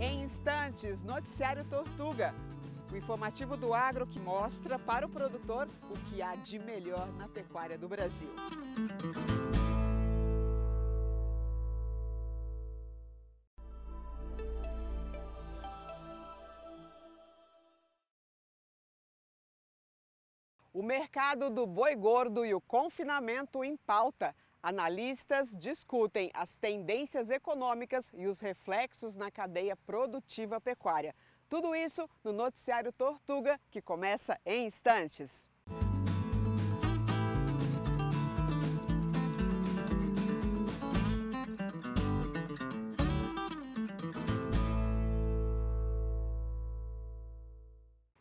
Em instantes, Noticiário Tortuga. O informativo do agro que mostra para o produtor o que há de melhor na pecuária do Brasil. O mercado do boi gordo e o confinamento em pauta. Analistas discutem as tendências econômicas e os reflexos na cadeia produtiva pecuária. Tudo isso no Noticiário Tortuga, que começa em instantes.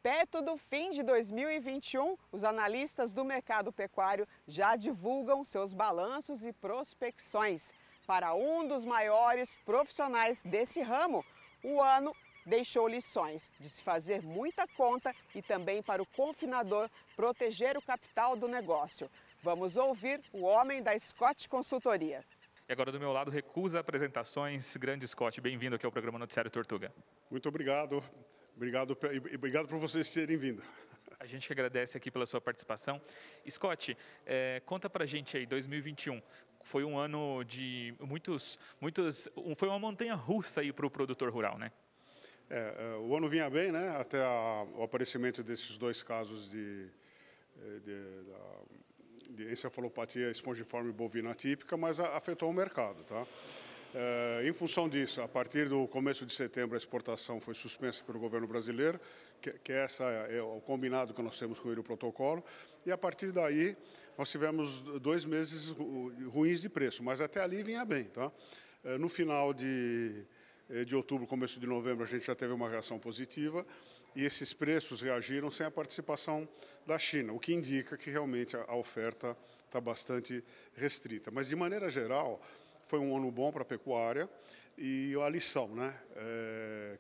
Perto do fim de 2021, os analistas do mercado pecuário já divulgam seus balanços e prospecções. Para um dos maiores profissionais desse ramo, o ano deixou lições de se fazer muita conta e também para o confinador proteger o capital do negócio. Vamos ouvir o homem da Scott Consultoria. E agora do meu lado, recusa apresentações. Grande Scott, bem-vindo aqui ao programa Noticiário Tortuga. Muito obrigado. Obrigado por vocês terem vindo. A gente que agradece aqui pela sua participação. Scott, conta pra gente aí, 2021, foi um ano de foi uma montanha russa aí para o produtor rural, né? O ano vinha bem, né? Até o aparecimento desses dois casos de encefalopatia espongiforme bovina atípica, mas afetou o mercado, tá? Em função disso, a partir do começo de setembro, a exportação foi suspensa pelo governo brasileiro, que essa é o combinado que nós temos com ele, o protocolo, e a partir daí nós tivemos 2 meses ruins de preço, mas até ali vinha bem, tá? No final de outubro, começo de novembro, a gente já teve uma reação positiva e esses preços reagiram sem a participação da China, o que indica que realmente a oferta está bastante restrita. Mas, de maneira geral, foi um ano bom para a pecuária e a lição, né?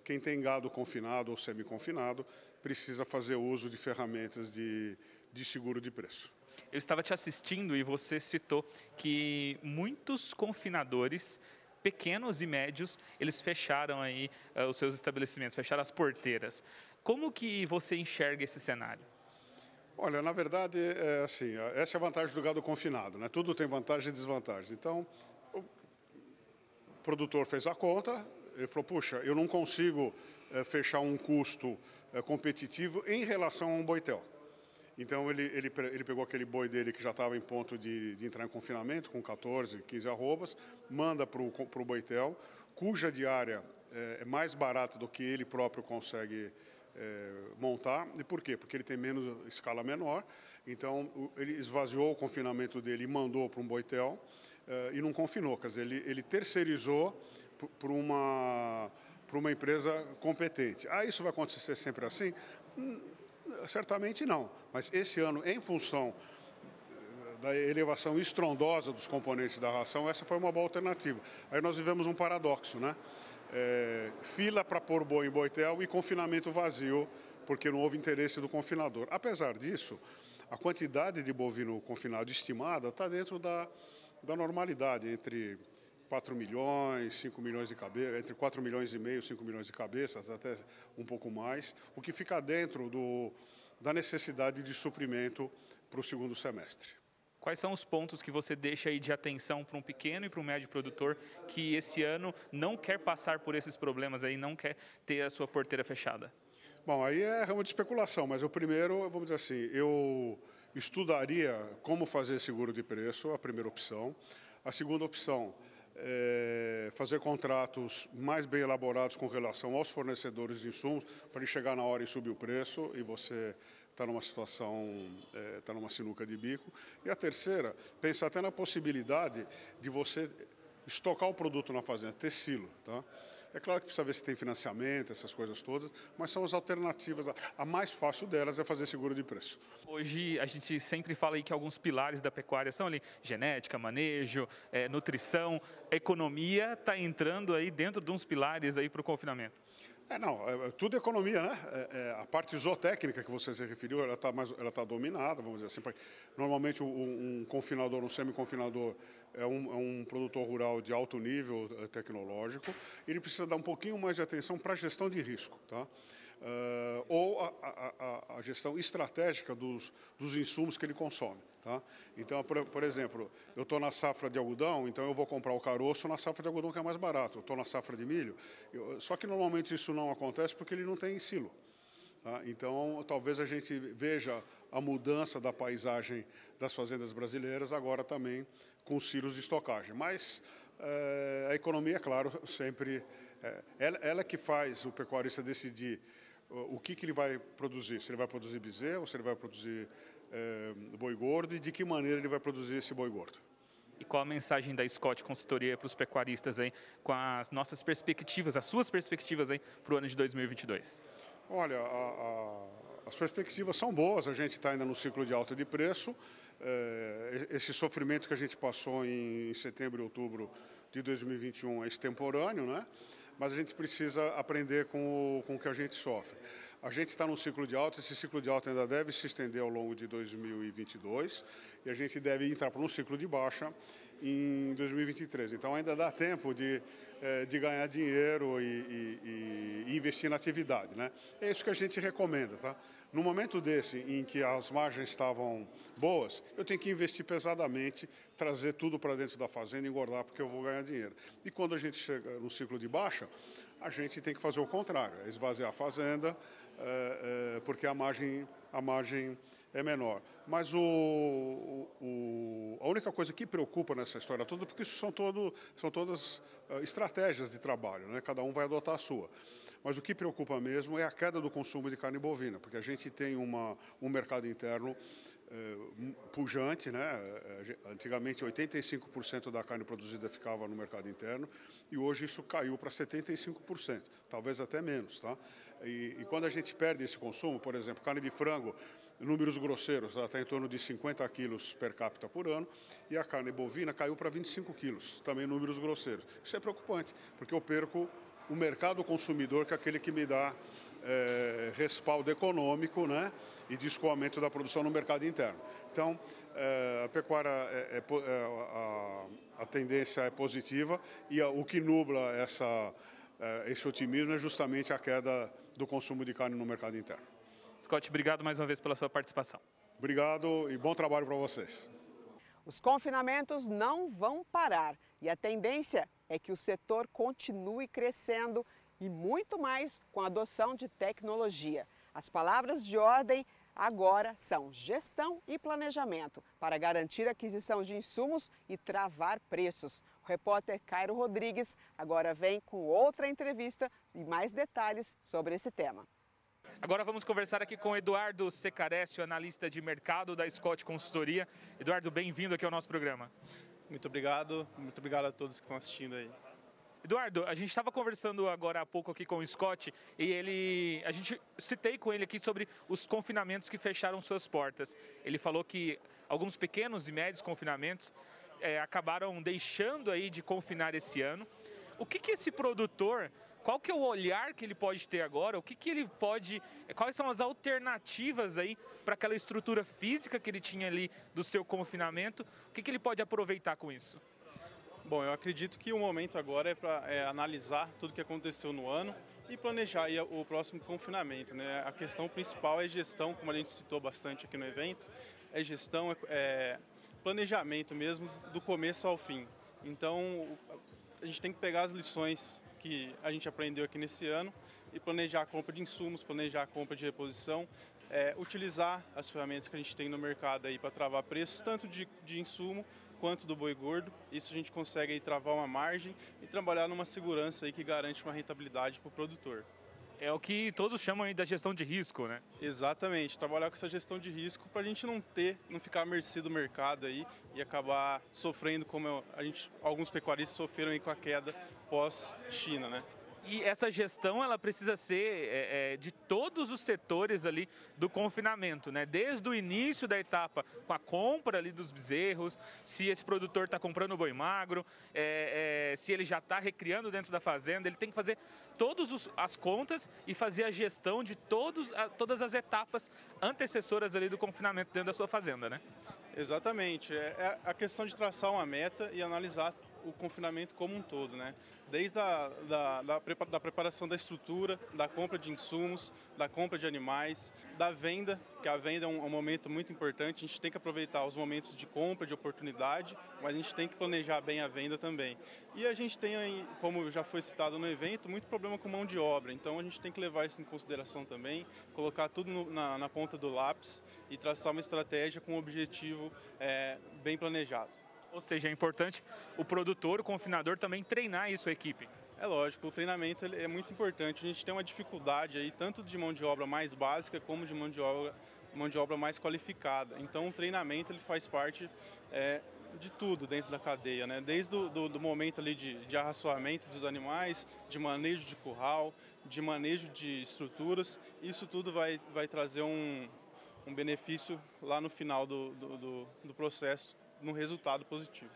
Quem tem gado confinado ou semi-confinado precisa fazer uso de ferramentas de seguro de preço. Eu estava te assistindo e você citou que muitos confinadores pequenos e médios, eles fecharam aí os seus estabelecimentos, fecharam as porteiras. Como que você enxerga esse cenário? Olha, na verdade, assim, essa é a vantagem do gado confinado, né? Tudo tem vantagens e desvantagens. Então, o produtor fez a conta, ele falou, puxa, eu não consigo fechar um custo competitivo em relação a um boitel. Então, ele pegou aquele boi dele que já estava em ponto de entrar em confinamento, com 14, 15 arrobas, manda para o boitel, cuja diária é mais barata do que ele próprio consegue montar. E por quê? Porque ele tem menos escala menor. Então, ele esvaziou o confinamento dele e mandou para um boitel e não confinou. Quer dizer, ele terceirizou para uma empresa competente. Isso vai acontecer sempre assim? Certamente não, mas esse ano, em função da elevação estrondosa dos componentes da ração, essa foi uma boa alternativa. Aí nós vivemos um paradoxo, né? Fila para pôr boi em boitel e confinamento vazio, porque não houve interesse do confinador. Apesar disso, a quantidade de bovino confinado estimada está dentro da normalidade, entre 4 milhões, 5 milhões de cabeças, entre 4 milhões e meio, 5 milhões de cabeças, até um pouco mais, o que fica dentro da necessidade de suprimento para o segundo semestre. Quais são os pontos que você deixa aí de atenção para um pequeno e para um médio produtor que esse ano não quer passar por esses problemas aí, não quer ter a sua porteira fechada? Bom, aí é ramo de especulação, mas o primeiro, vamos dizer assim, eu estudaria como fazer seguro de preço, a primeira opção. A segunda opção, fazer contratos mais bem elaborados com relação aos fornecedores de insumos, para ele chegar na hora e subir o preço e você está numa situação, está numa sinuca de bico. E a terceira, pensar até na possibilidade de você estocar o produto na fazenda, ter silo, tá? É claro que precisa ver se tem financiamento, essas coisas todas, mas são as alternativas. A mais fácil delas é fazer seguro de preço. Hoje a gente sempre fala aí que alguns pilares da pecuária são ali genética, manejo, nutrição, economia está entrando aí dentro de uns pilares aí para o confinamento. Tudo é economia, né? A parte zootécnica que você se referiu, ela está dominada, vamos dizer assim. Normalmente um confinador, um semi-confinador, é um produtor rural de alto nível tecnológico, ele precisa dar um pouquinho mais de atenção para a gestão de risco, tá? Ou a gestão estratégica dos insumos que ele consome. Tá? Então, por exemplo, eu estou na safra de algodão, então eu vou comprar o caroço na safra de algodão que é mais barato. Eu estou na safra de milho, só que normalmente isso não acontece porque ele não tem silo. Tá? Então, talvez a gente veja a mudança da paisagem das fazendas brasileiras agora também com silos de estocagem. Mas a economia, é claro, sempre... ela que faz o pecuarista decidir o que ele vai produzir. Se ele vai produzir bezerro, se ele vai produzir boi gordo e de que maneira ele vai produzir esse boi gordo. E qual a mensagem da Scott Consultoria para os pecuaristas aí, com as nossas perspectivas, as suas perspectivas aí para o ano de 2022? Olha, as perspectivas são boas, a gente está ainda no ciclo de alta de preço. Esse sofrimento que a gente passou em setembro e outubro de 2021 é extemporâneo, né? Mas a gente precisa aprender com o que a gente sofre. A gente está num ciclo de alta, esse ciclo de alta ainda deve se estender ao longo de 2022 e a gente deve entrar para um ciclo de baixa em 2023. Então ainda dá tempo de ganhar dinheiro e investir na atividade, né? É isso que a gente recomenda, tá? No momento desse, em que as margens estavam boas, eu tenho que investir pesadamente, trazer tudo para dentro da fazenda e engordar porque eu vou ganhar dinheiro. E quando a gente chega no ciclo de baixa, a gente tem que fazer o contrário, esvaziar a fazenda, porque a margem é menor. Mas a única coisa que preocupa nessa história toda, porque isso são todas estratégias de trabalho, né? Cada um vai adotar a sua. Mas o que preocupa mesmo é a queda do consumo de carne bovina, porque a gente tem um mercado interno pujante, né? Antigamente 85% da carne produzida ficava no mercado interno e hoje isso caiu para 75%, talvez até menos, tá? E quando a gente perde esse consumo, por exemplo, carne de frango, números grosseiros, ela está em torno de 50 quilos per capita por ano e a carne bovina caiu para 25 quilos, também números grosseiros. Isso é preocupante, porque eu perco o mercado consumidor, que é aquele que me dá respaldo econômico, né? E de escoamento da produção no mercado interno. Então, a pecuária, a tendência é positiva e o que nubla esse otimismo é justamente a queda do consumo de carne no mercado interno. Scott, obrigado mais uma vez pela sua participação. Obrigado e bom trabalho para vocês. Os confinamentos não vão parar e a tendência é que o setor continue crescendo e muito mais com a adoção de tecnologia. As palavras de ordem agora são gestão e planejamento para garantir a aquisição de insumos e travar preços. O repórter Cairo Rodrigues agora vem com outra entrevista e mais detalhes sobre esse tema. Agora vamos conversar aqui com Eduardo Secarescio, analista de mercado da Scott Consultoria. Eduardo, bem-vindo aqui ao nosso programa. Muito obrigado a todos que estão assistindo aí. Eduardo, a gente estava conversando agora há pouco aqui com o Scott e a gente citei com ele aqui sobre os confinamentos que fecharam suas portas. Ele falou que alguns pequenos e médios confinamentos acabaram deixando aí de confinar esse ano. O que esse produtor, qual que é o olhar que ele pode ter agora? Quais são as alternativas aí para aquela estrutura física que ele tinha ali do seu confinamento? O que ele pode aproveitar com isso? Bom, eu acredito que o momento agora é para analisar tudo que aconteceu no ano e planejar aí o próximo confinamento, né? A questão principal é gestão, como a gente citou bastante aqui no evento, é gestão, planejamento mesmo do começo ao fim. Então, a gente tem que pegar as lições que a gente aprendeu aqui nesse ano e planejar a compra de insumos, planejar a compra de reposição, utilizar as ferramentas que a gente tem no mercado aí para travar preços, tanto de insumo quanto do boi gordo. Isso a gente consegue aí travar uma margem e trabalhar numa segurança aí que garante uma rentabilidade para o produtor. É o que todos chamam aí da gestão de risco, né? Exatamente, trabalhar com essa gestão de risco para a gente não ficar à mercê do mercado aí e acabar sofrendo como alguns pecuaristas sofreram aí com a queda pós-China, né? E essa gestão, ela precisa ser de todos os setores ali do confinamento, né? Desde o início da etapa, com a compra ali dos bezerros, se esse produtor está comprando boi magro, se ele já está recriando dentro da fazenda, ele tem que fazer todas as contas e fazer a gestão de todas as etapas antecessoras ali do confinamento dentro da sua fazenda, né? Exatamente. É a questão de traçar uma meta e analisar o confinamento como um todo, né? Desde da preparação da estrutura, da compra de insumos, da compra de animais, da venda, que a venda é um momento muito importante. A gente tem que aproveitar os momentos de compra, de oportunidade, mas a gente tem que planejar bem a venda também. E a gente tem aí, como já foi citado no evento, muito problema com mão de obra. Então a gente tem que levar isso em consideração também, colocar tudo na ponta do lápis e traçar uma estratégia com um objetivo bem planejado. Ou seja, é importante o produtor, o confinador também treinar isso a equipe. É lógico, o treinamento é muito importante. A gente tem uma dificuldade aí, tanto de mão de obra mais básica, como de mão de obra mais qualificada. Então o treinamento ele faz parte de tudo dentro da cadeia, né? Desde do momento ali de arraçoamento dos animais, de manejo de curral, de manejo de estruturas. Isso tudo vai trazer um benefício lá no final do processo, num resultado positivo.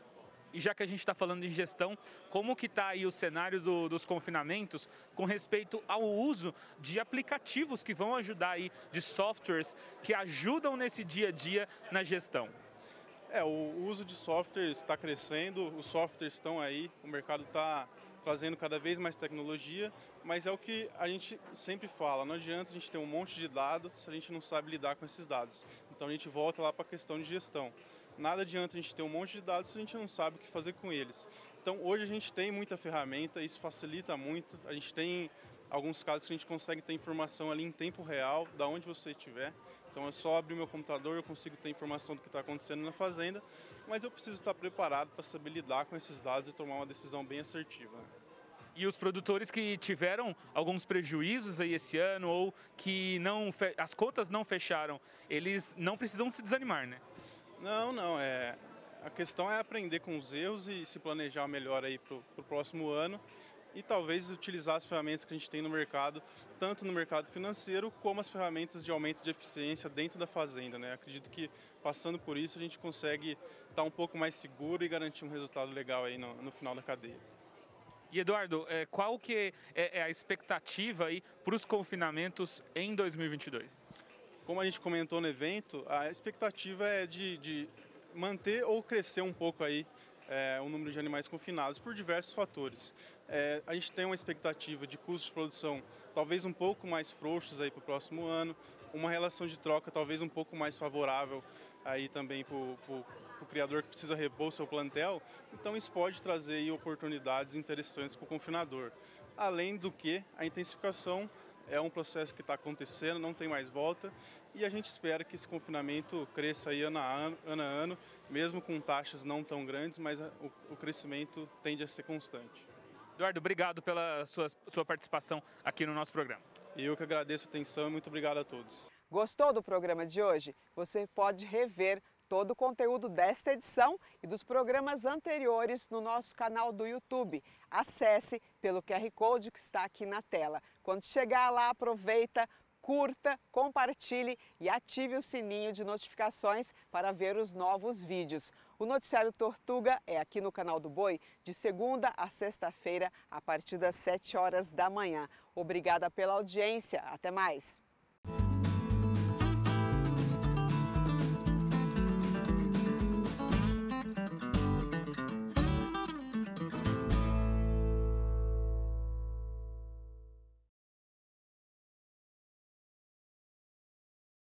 E já que a gente está falando em gestão, como que está aí o cenário dos confinamentos com respeito ao uso de aplicativos que vão ajudar aí, de softwares que ajudam nesse dia a dia na gestão? O uso de softwares está crescendo, os softwares estão aí, o mercado está trazendo cada vez mais tecnologia, mas é o que a gente sempre fala, não adianta a gente ter um monte de dados se a gente não sabe lidar com esses dados. Então a gente volta lá para a questão de gestão. Nada adianta a gente ter um monte de dados se a gente não sabe o que fazer com eles. Então hoje a gente tem muita ferramenta, isso facilita muito, a gente tem alguns casos que a gente consegue ter informação ali em tempo real, da onde você estiver. Então é só abrir o meu computador, eu consigo ter informação do que está acontecendo na fazenda, mas eu preciso estar preparado para saber lidar com esses dados e tomar uma decisão bem assertiva. E os produtores que tiveram alguns prejuízos aí esse ano ou que as contas não fecharam, eles não precisam se desanimar, né? Não. A questão é aprender com os erros e se planejar melhor aí para o próximo ano e talvez utilizar as ferramentas que a gente tem no mercado, tanto no mercado financeiro como as ferramentas de aumento de eficiência dentro da fazenda, né? Acredito que passando por isso a gente consegue estar um pouco mais seguro e garantir um resultado legal aí no final da cadeia. E Eduardo, qual que é a expectativa aí para os confinamentos em 2022? Como a gente comentou no evento, a expectativa é de manter ou crescer um pouco aí o número de animais confinados por diversos fatores. A gente tem uma expectativa de custos de produção talvez um pouco mais frouxos aí para o próximo ano, uma relação de troca talvez um pouco mais favorável aí também para o criador que precisa repor o seu plantel. Então isso pode trazer aí oportunidades interessantes para o confinador. Além do que a intensificação é um processo que está acontecendo, não tem mais volta e a gente espera que esse confinamento cresça aí ano a ano, mesmo com taxas não tão grandes, mas o crescimento tende a ser constante. Eduardo, obrigado pela sua participação aqui no nosso programa. Eu que agradeço a atenção e muito obrigado a todos. Gostou do programa de hoje? Você pode rever todo o conteúdo desta edição e dos programas anteriores no nosso canal do YouTube. Acesse pelo QR Code que está aqui na tela. Quando chegar lá, aproveita, curta, compartilhe e ative o sininho de notificações para ver os novos vídeos. O Noticiário Tortuga é aqui no canal do Boi, de segunda a sexta-feira, a partir das 7 horas da manhã. Obrigada pela audiência. Até mais.